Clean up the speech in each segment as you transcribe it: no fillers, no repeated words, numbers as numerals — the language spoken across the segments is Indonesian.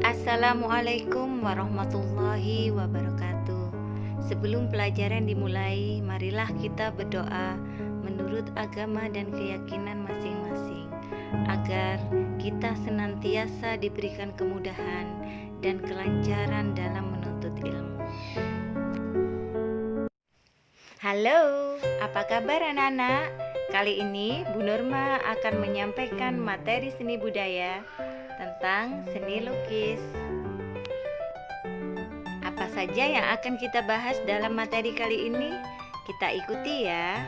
Assalamualaikum warahmatullahi wabarakatuh. Sebelum pelajaran dimulai, marilah kita berdoa menurut agama dan keyakinan masing-masing, agar kita senantiasa diberikan kemudahan dan kelancaran dalam menuntut ilmu. Halo, apa kabar anak-anak? Kali ini Bu Nurma akan menyampaikan materi seni budaya tentang seni lukis. Apa saja yang akan kita bahas dalam materi kali ini? Kita ikuti ya.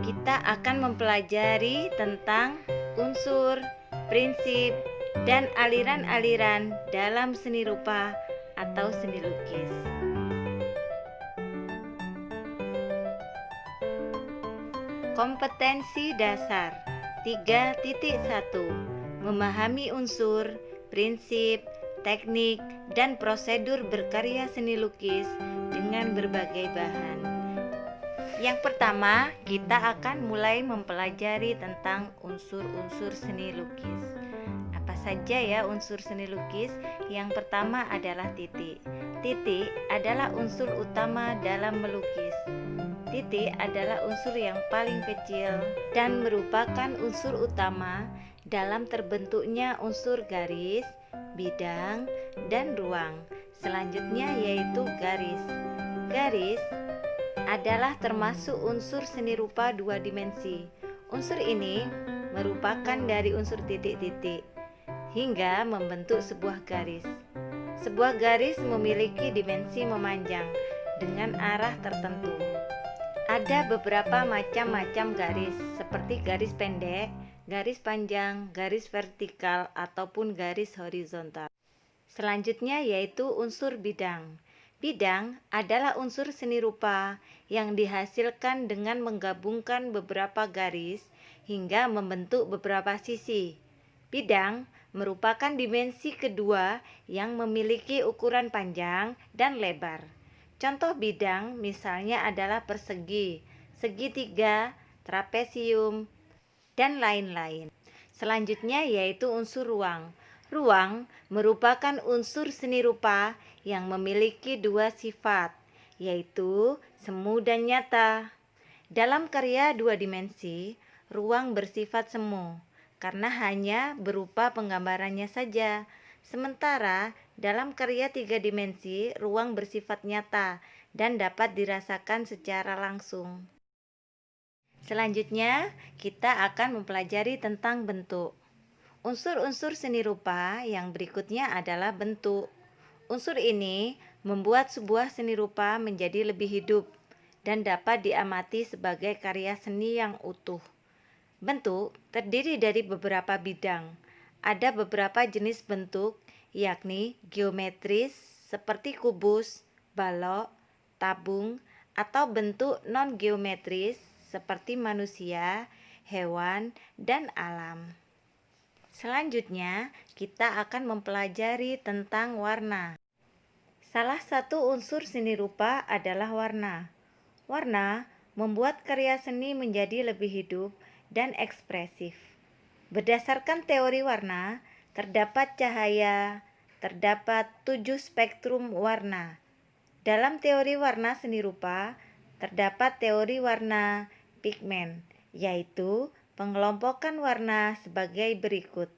Kita akan mempelajari tentang unsur, prinsip, dan aliran-aliran dalam seni rupa atau seni lukis. Kompetensi dasar 3.1. Memahami unsur, prinsip, teknik, dan prosedur berkarya seni lukis dengan berbagai bahan. Yang pertama, kita akan mulai mempelajari tentang unsur-unsur seni lukis. Apa saja ya unsur seni lukis? Yang pertama adalah titik. Titik adalah unsur utama dalam melukis. Titik adalah unsur yang paling kecil dan merupakan unsur utama dalam terbentuknya unsur garis, bidang, dan ruang. Selanjutnya yaitu garis. Garis adalah termasuk unsur seni rupa dua dimensi. Unsur ini merupakan dari unsur titik-titik hingga membentuk sebuah garis. Sebuah garis memiliki dimensi memanjang dengan arah tertentu. Ada beberapa macam-macam garis, seperti garis pendek, garis panjang, garis vertikal, ataupun garis horizontal. Selanjutnya yaitu unsur bidang. Bidang adalah unsur seni rupa yang dihasilkan dengan menggabungkan beberapa garis hingga membentuk beberapa sisi. Bidang merupakan dimensi kedua yang memiliki ukuran panjang dan lebar. Contoh bidang misalnya adalah persegi, segitiga, trapesium, dan lain-lain. Selanjutnya yaitu unsur ruang. Ruang merupakan unsur seni rupa yang memiliki dua sifat, yaitu semu dan nyata. Dalam karya dua dimensi, ruang bersifat semu karena hanya berupa penggambarannya saja. Sementara dalam karya tiga dimensi, ruang bersifat nyata dan dapat dirasakan secara langsung. Selanjutnya, kita akan mempelajari tentang bentuk. Unsur-unsur seni rupa yang berikutnya adalah bentuk. Unsur ini membuat sebuah seni rupa menjadi lebih hidup dan dapat diamati sebagai karya seni yang utuh. Bentuk terdiri dari beberapa bidang. Ada beberapa jenis bentuk, yakni geometris seperti kubus, balok, tabung, atau bentuk non-geometris seperti manusia, hewan, dan alam. Selanjutnya, kita akan mempelajari tentang warna. Salah satu unsur seni rupa adalah warna. Warna membuat karya seni menjadi lebih hidup dan ekspresif. Berdasarkan teori warna, terdapat cahaya, terdapat 7 spektrum warna. Dalam teori warna seni rupa, terdapat teori warna pigmen, yaitu pengelompokan warna sebagai berikut.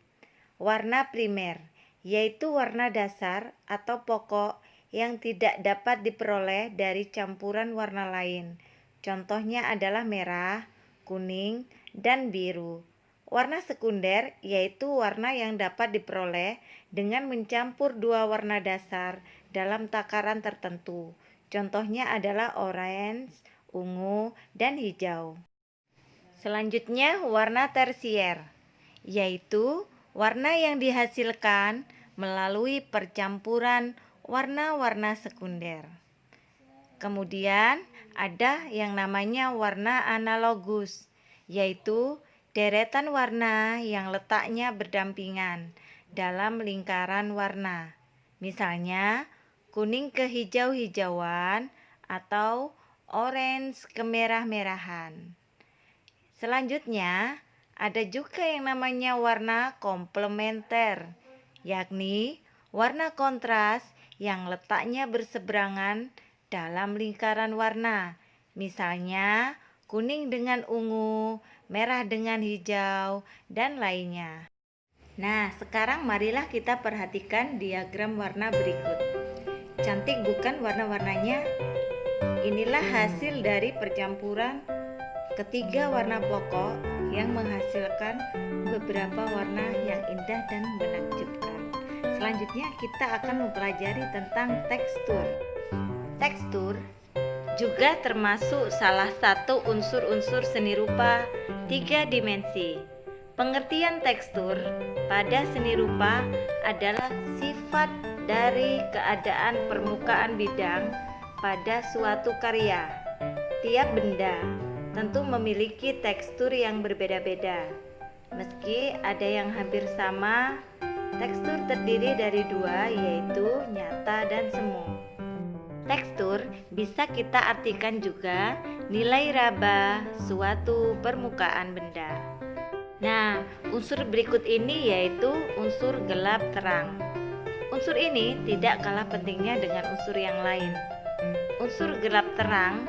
Warna primer, yaitu warna dasar atau pokok yang tidak dapat diperoleh dari campuran warna lain. Contohnya adalah merah, kuning, dan biru. Warna sekunder yaitu warna yang dapat diperoleh dengan mencampur dua warna dasar dalam takaran tertentu. Contohnya adalah orange, ungu, dan hijau. Selanjutnya warna tersier, yaitu warna yang dihasilkan melalui percampuran warna-warna sekunder. Kemudian ada yang namanya warna analogus, yaitu deretan warna yang letaknya berdampingan dalam lingkaran warna. Misalnya kuning ke hijau-hijauan atau orange ke merah-merahan. Selanjutnya Ada juga yang namanya warna komplementer, yakni warna kontras yang letaknya berseberangan dalam lingkaran warna. Misalnya kuning dengan ungu, merah dengan hijau, dan lainnya. Nah, sekarang marilah kita perhatikan diagram warna berikut. Cantik bukan warna-warnanya? Inilah hasil dari percampuran ketiga warna pokok yang menghasilkan beberapa warna yang indah dan menakjubkan. Selanjutnya kita akan mempelajari tentang tekstur. Tekstur juga termasuk salah satu unsur-unsur seni rupa 3 dimensi. Pengertian tekstur pada seni rupa adalah sifat dari keadaan permukaan bidang pada suatu karya. Tiap benda tentu memiliki tekstur yang berbeda-beda. Meski ada yang hampir sama, tekstur terdiri dari dua, yaitu nyata dan semu. Tekstur bisa kita artikan juga nilai raba suatu permukaan benda. Nah, unsur berikut ini yaitu unsur gelap terang. Unsur ini tidak kalah pentingnya dengan unsur yang lain. Unsur gelap terang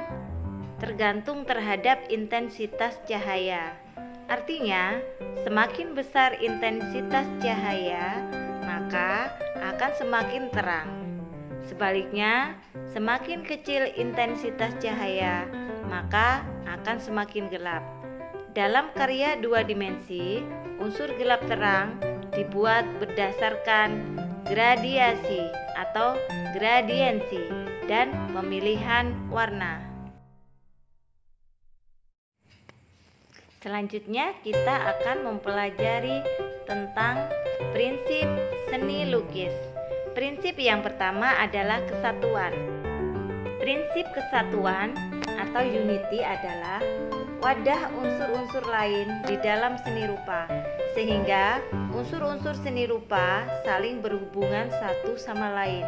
tergantung terhadap intensitas cahaya. Artinya, semakin besar intensitas cahaya, maka akan semakin terang. Sebaliknya, semakin kecil intensitas cahaya, maka akan semakin gelap. Dalam karya 2 dimensi, unsur gelap terang dibuat berdasarkan gradiasi atau gradiensi dan pemilihan warna. Selanjutnya kita akan mempelajari tentang prinsip seni lukis. Prinsip yang pertama adalah kesatuan. Prinsip kesatuan atau unity adalah wadah unsur-unsur lain di dalam seni rupa, sehingga unsur-unsur seni rupa saling berhubungan satu sama lain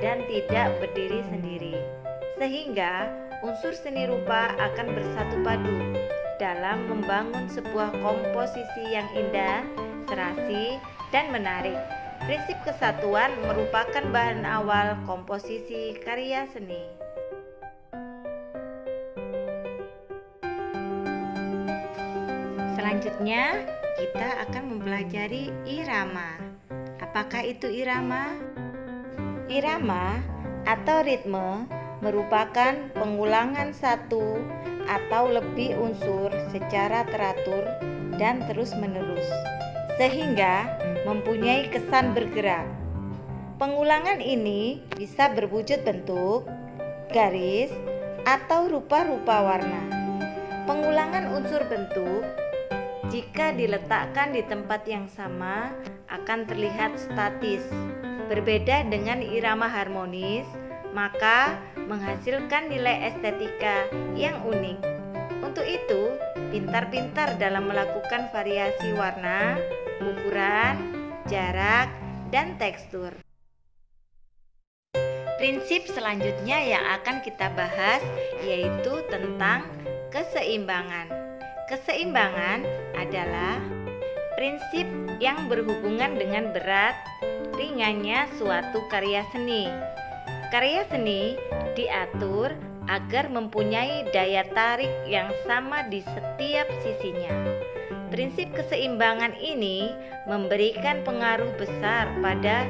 dan tidak berdiri sendiri, sehingga unsur seni rupa akan bersatu padu dalam membangun sebuah komposisi yang indah, serasi, dan menarik. Prinsip kesatuan merupakan bahan awal komposisi karya seni. Selanjutnya, kita akan mempelajari irama. Apakah itu irama? Irama atau ritme merupakan pengulangan satu atau lebih unsur secara teratur dan terus-menerus, sehingga mempunyai kesan bergerak. Pengulangan ini bisa berwujud bentuk, garis, atau rupa-rupa warna. Pengulangan unsur bentuk jika diletakkan di tempat yang sama akan terlihat statis. Berbeda dengan irama harmonis, maka menghasilkan nilai estetika yang unik. Untuk itu, pintar-pintar dalam melakukan variasi warna, ukuran, jarak, dan tekstur. Prinsip selanjutnya yang akan kita bahas yaitu tentang keseimbangan. Keseimbangan adalah prinsip yang berhubungan dengan berat ringannya suatu karya seni. Karya seni diatur agar mempunyai daya tarik yang sama di setiap sisinya. Prinsip keseimbangan ini memberikan pengaruh besar pada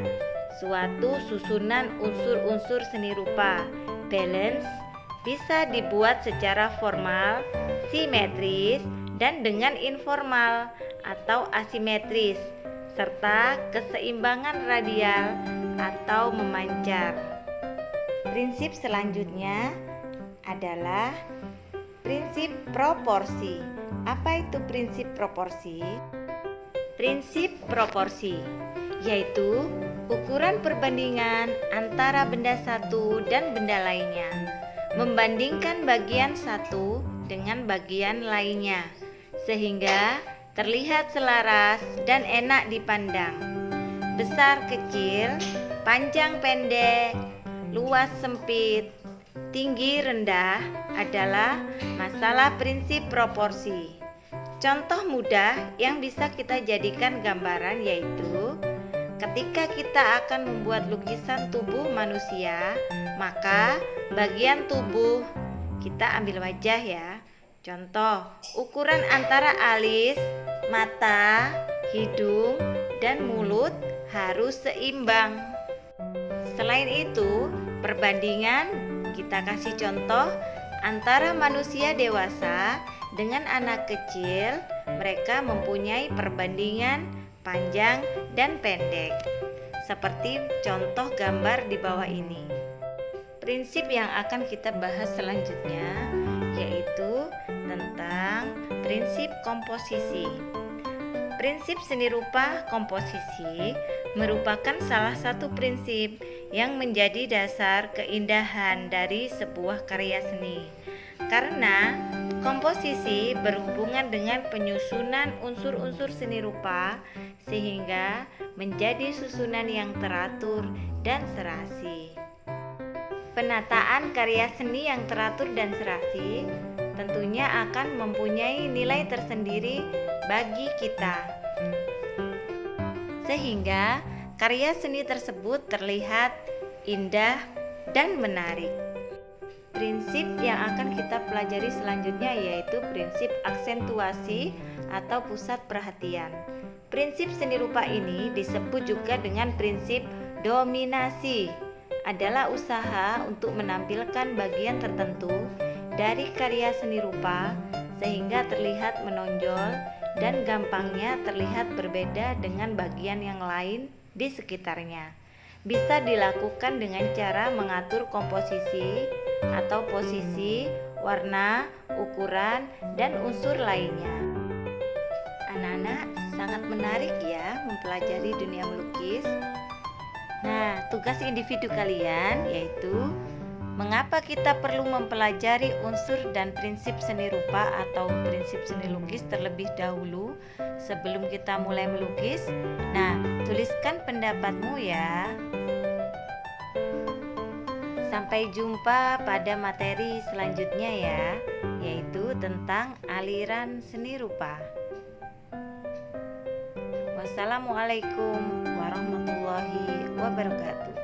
suatu susunan unsur-unsur seni rupa. Balance bisa dibuat secara formal, simetris, dan dengan informal atau asimetris, serta keseimbangan radial atau memancar. Prinsip selanjutnya adalah prinsip proporsi. Apa itu prinsip proporsi? Prinsip proporsi yaitu ukuran perbandingan antara benda satu dan benda lainnya, membandingkan bagian satu dengan bagian lainnya, sehingga terlihat selaras dan enak dipandang. Besar kecil, panjang pendek, luas sempit, tinggi rendah adalah masalah prinsip proporsi. Contoh mudah yang bisa kita jadikan gambaran yaitu ketika kita akan membuat lukisan tubuh manusia, maka bagian tubuh kita ambil wajah ya. Contoh, ukuran antara alis, mata, hidung, dan mulut harus seimbang. Selain itu, perbandingan kita kasih contoh antara manusia dewasa dengan anak kecil, mereka mempunyai perbandingan panjang dan pendek. Seperti contoh gambar di bawah ini. Prinsip yang akan kita bahas selanjutnya yaitu tentang prinsip komposisi. Prinsip seni rupa komposisi merupakan salah satu prinsip yang menjadi dasar keindahan dari sebuah karya seni. Karena komposisi berhubungan dengan penyusunan unsur-unsur seni rupa sehingga menjadi susunan yang teratur dan serasi. Penataan karya seni yang teratur dan serasi tentunya akan mempunyai nilai tersendiri bagi kita. Sehingga karya seni tersebut terlihat indah dan menarik. Prinsip yang akan kita pelajari selanjutnya yaitu prinsip aksentuasi atau pusat perhatian. Prinsip seni rupa ini disebut juga dengan prinsip dominasi. Adalah usaha untuk menampilkan bagian tertentu dari karya seni rupa sehingga terlihat menonjol dan gampangnya terlihat berbeda dengan bagian yang lain di sekitarnya. Bisa dilakukan dengan cara mengatur komposisi atau posisi, warna, ukuran, dan unsur lainnya. Anak-anak sangat menarik ya mempelajari dunia melukis. Nah, tugas individu kalian yaitu mengapa kita perlu mempelajari unsur dan prinsip seni rupa atau prinsip seni lukis terlebih dahulu sebelum kita mulai melukis. Nah, tuliskan pendapatmu ya. Sampai jumpa pada materi selanjutnya ya, yaitu tentang aliran seni rupa. Wassalamualaikum warahmatullahi wabarakatuh.